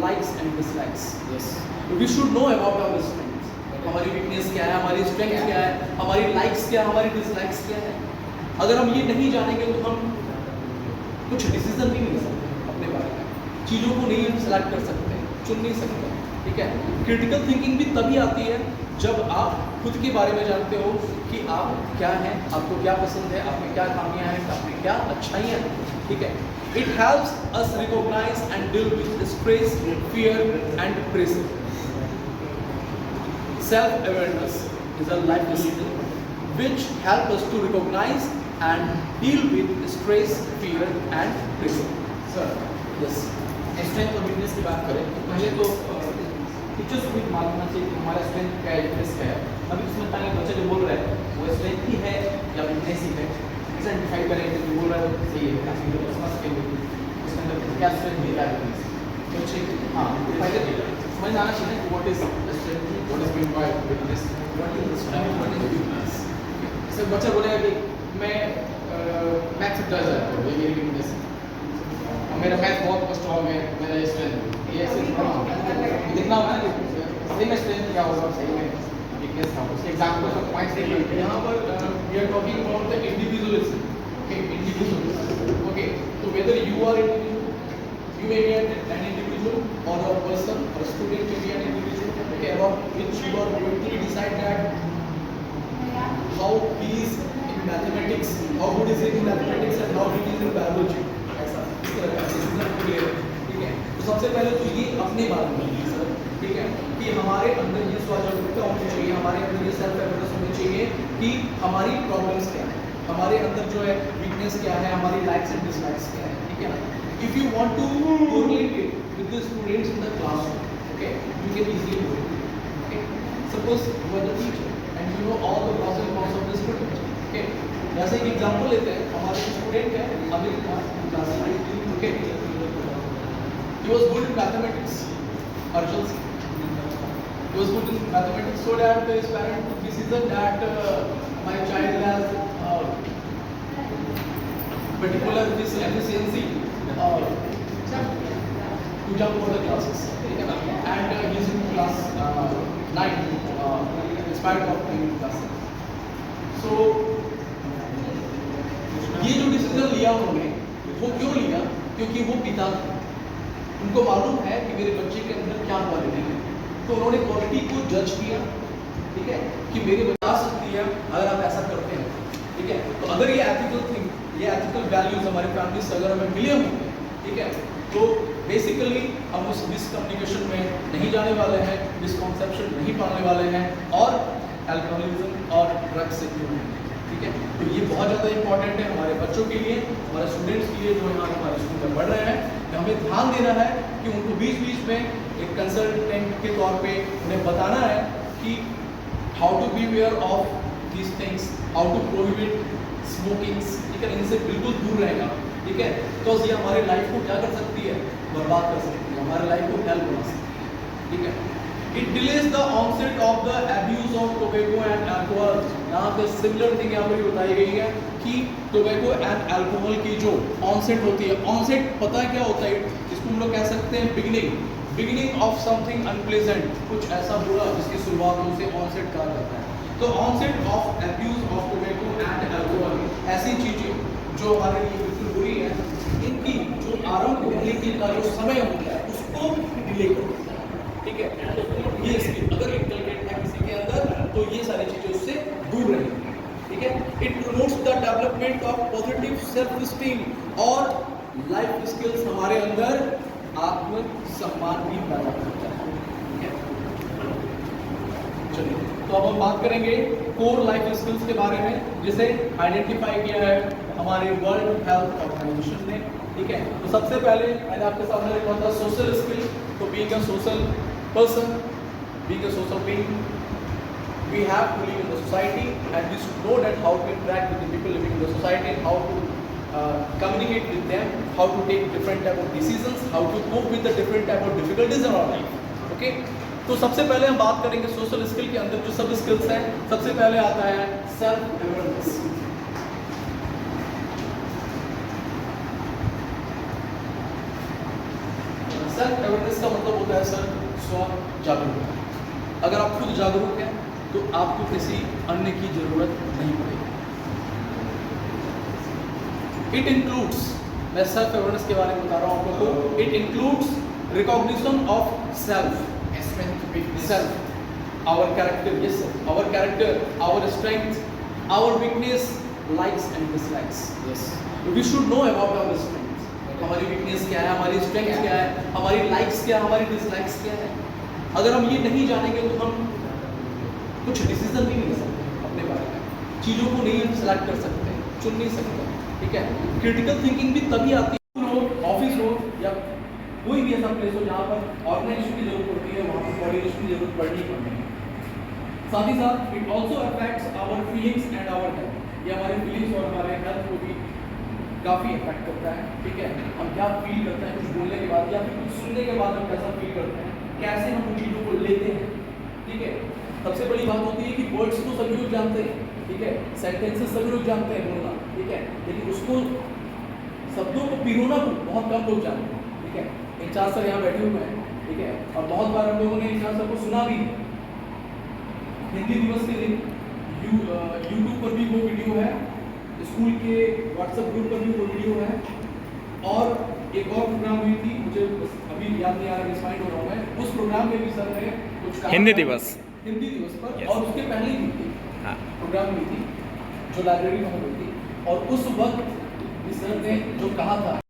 likes and dislikes. Yes. We should know about our strengths. हमारी weakness क्या है, हमारी स्ट्रेंथ क्या है, हमारी लाइक्स क्या है, हमारी डिसलाइक्स क्या है. अगर हम ये नहीं जानेंगे तो हम कुछ डिसीजन नहीं ले सकते अपने बारे में, चीज़ों को नहीं सेलेक्ट कर सकते, चुन नहीं सकते. ठीक है. क्रिटिकल थिंकिंग भी तभी आती है जब आप खुद के बारे में जानते हो कि आप क्या हैं, आपको क्या पसंद है, आप में क्या खामियां हैं, आप में क्या अच्छाइयाँ हैं. ठीक है. It helps us recognize and deal with stress, fear and pressure. Self-awareness is a life skill which helps us to recognize and deal with stress, fear and pressure. Sir, Yes. Strength और weakness की बात करें तो पहले तो teachers को भी मालूम होना चाहिए कि हमारा स्ट्रेंथ क्या है, वीकनेस क्या है. अभी इसमें पहले बच्चा जो बोल रहा है वो स्ट्रेंथ ही है या वीकनेस ही है, इसे डिफाइन करेंगे जो बोल रहा है वो सही है ताकि लोग समझ सकें इसके अंदर क्या स्ट्रेंथ है क्या वीकनेस. तो ठीक, हाँ, पहले समझ आना चाहिए कि what is strength, what is mean by weakness, What is the strength? What is the weakness? जैसे बच्चा बोलेगा कि मैं मैथ से डर जाता हूँ, ये मेरी वीकनेस है, और मेरा मैथ बहुत स्ट्रॉन्ग है, मेरा ये स्ट्रेंथ है. ये ऐसे थोड़ा लिखना होगा ना कि सही में स्ट्रेंथ क्या होगा, सही में वीकनेस क्या होगा. उसके एग्जाम्पल का पॉइंट देखिए. यहाँ पर we are talking about the individualism. Okay, individualism. Okay, so whether you are individual, you may be an individual, or a person or a student may be an individual. Okay, about which you are going to decide that how he is in mathematics, how good is he in mathematics and how good is he in biology. ऐसा इस तरह का decision clear है. ठीक है. तो सबसे पहले तो ये अपने बारे में है सर. ठीक है. कि हमारे अंदर ये स्वावलंबनता होनी चाहिए, हमारे अंदर ये सेल्फ अवेयरनेस होनी चाहिए कि हमारी प्रॉब्लम्स क्या है, हमारे अंदर जो है वीकनेस क्या है, हमारी लाइक्स एंड डिसलाइक्स क्या है. ठीक है ना. If you want to correlate it with the students in the classroom, okay, you can easily do it. Okay. Suppose you are the teacher and you know all the pros and cons of the student. Okay. जैसे एक example लेते हैं, हमारे student है Amit Kumar class 9. Okay. He was good in mathematics. Arjun Singh. He was good in mathematics, so that his parent took decision that my child has particular this efficiency to jump for the classes. And he is in class 9. Inspired of the class. So ये जो decision लिया उन्होंने, वो क्यों लिया? क्योंकि वो पिता थे, उनको मालूम है कि मेरे बच्चे के अंदर क्या क्वालिटी है, तो उन्होंने क्वालिटी को जज किया. ठीक है. कि मेरे बच्चे आ सकती है अगर आप ऐसा करते हैं. ठीक है. तो अगर ये एथिकल थिंग, ये एथिकल वैल्यूज हमारे फैमिली से अगर हमें मिले होंगे, ठीक है, तो बेसिकली हम उस मिसकम्युनिकेशन में नहीं जाने वाले हैं, मिसकॉन्सेप्शन नहीं पाने वाले हैं और अल्कोहलिज्म और ड्रग्स से दूर हैं. ठीक है. तो ये बहुत ज़्यादा इंपॉर्टेंट है हमारे बच्चों के लिए, हमारे स्टूडेंट्स के लिए जो यहाँ हमारे स्कूल में पढ़ रहे हैं. तो हमें ध्यान देना है कि उनको बीच बीच में एक कंसल्टेंट के तौर पे उन्हें बताना है कि how to be aware of these things, how to prohibit smoking. ठीक है. इनसे बिल्कुल दूर रहेगा. ठीक है. तो ये हमारे लाइफ को क्या कर सकती है, बर्बाद कर सकती है, हमारे लाइफ को हेल्प बना सकती है. ठीक है. It delays the onset of the abuse of tobacco and alcohol. यहाँ पे सिमिलर थिंग यहाँ पर बताई गई है कि टोबैको एंड अल्कोहल की जो ऑनसेट होती है, ऑनसेट पता है क्या होता है? इसको हम लोग कह सकते हैं बिगिनिंग ऑफ समथिंग अनप्लेजेंट, कुछ ऐसा बुरा जिसकी शुरुआत उसे ऑनसेट कहा जाता है. तो onset of abuse of tobacco and alcohol, ऐसी चीज़ें जो हमारे लिए बिल्कुल बुरी है, इनकी जो आरंभ होने का जो समय होता है उसको डिले करो. ठीक है. ये स्किल अगर इंटरनेट है किसी के अंदर तो ये सारी चीज़ें उससे दूर रहेंगी. ठीक है. It promotes the development of positive self esteem और लाइफ स्किल्स, हमारे अंदर आत्मसम्मान भी पैदा करता है. ठीक है. चलिए, तो अब हम बात करेंगे कोर लाइफ स्किल्स के बारे में, जिसे आइडेंटिफाई किया है हमारे वर्ल्ड हेल्थ ऑर्गेनाइजेशन ने. ठीक है. तो सबसे पहले मैंने आपके सामने लिखा था सोशल स्किल. तो being a social person, being a social being, we have to live in the society and we should know that how to interact with the people living in the society and how to communicate with them, how to take different type of decisions, how to cope with the different type of difficulties in our life. Okay? तो सबसे पहले हम बात करेंगे social skill के अंदर जो सब स्किल्स हैं. सबसे पहले आता है सेल्फ अवेयरनेस. सेल्फ अवेयरनेस का मतलब होता है सर स्व जागरूकता। अगर आप खुद जागरूक हैं तो आपको किसी अन्य की जरूरत नहीं पड़ेगी। इट इंक्लूड्स, मैं सेल्फ अवेयरनेस के बारे में बता रहा हूँ आप लोगों को, it includes recognition of self, self, our character, yes sir, our character, our strength, our weakness, likes and dislikes. Yes. We should know about our strength, हमारी वीकनेस क्या है, हमारी स्ट्रेंथ क्या है, हमारी लाइक्स क्या है, हमारी डिसलाइक्स क्या है। अगर हम ये नहीं जानेंगे तो हम कुछ डिसीजन नहीं ले सकते अपने बारे में, चीज़ों को नहीं हम सेलेक्ट कर सकते, चुन नहीं सकते, ठीक है। क्रिटिकल थिंकिंग भी तभी आती है, हो ऑफिस हो या कोई भी ऐसा प्लेस हो जहाँ पर ऑर्गेनाइजेशन की जरूरत पड़ती है, वहाँ पर कोऑर्डिनेशन की जरूरत पड़नी है। साथ ही साथ it also affects our feelings and our health, ये हमारे फीलिंग्स और हमारे हेल्थ को भी काफ़ी इफेक्ट करता है, ठीक है। हम क्या फील करते हैं कुछ बोलने के बाद या फिर कुछ सुनने के बाद हम कैसा फील करते हैं, कैसे हम उन चीज़ों को लेते हैं, ठीक है। सबसे बड़ी बात होती है कि वर्ड्स तो सभी लोग जानते हैं, ठीक है, सेंटेंसेस सभी लोग जानते हैं बोलना, ठीक है, लेकिन उसको शब्दों को पिरोना बहुत कम लोग जानते हैं, ठीक है। इंचार्ज सर यहाँ बैठे हुए हैं, ठीक है, और बहुत बार हम लोगों ने इंचार्ज सर को सुना भी। हिंदी दिवस के दिन यूट्यूब पर भी वो वीडियो है, स्कूल के व्हाट्सएप ग्रुप पर भी वो वीडियो है, और एक और प्रोग्राम हुई थी, मुझे अभी याद नहीं आ रहा, मिसमाइंड हो रहा हूँ मैं, उस प्रोग्राम में भी सर ने कुछ कहा हिंदी दिवस पर, Yes. और उसके पहले ही हुई थी हाँ। प्रोग्राम हुई थी जो लाइब्रेरी में हुई थी, और उस वक्त इस सर ने जो कहा था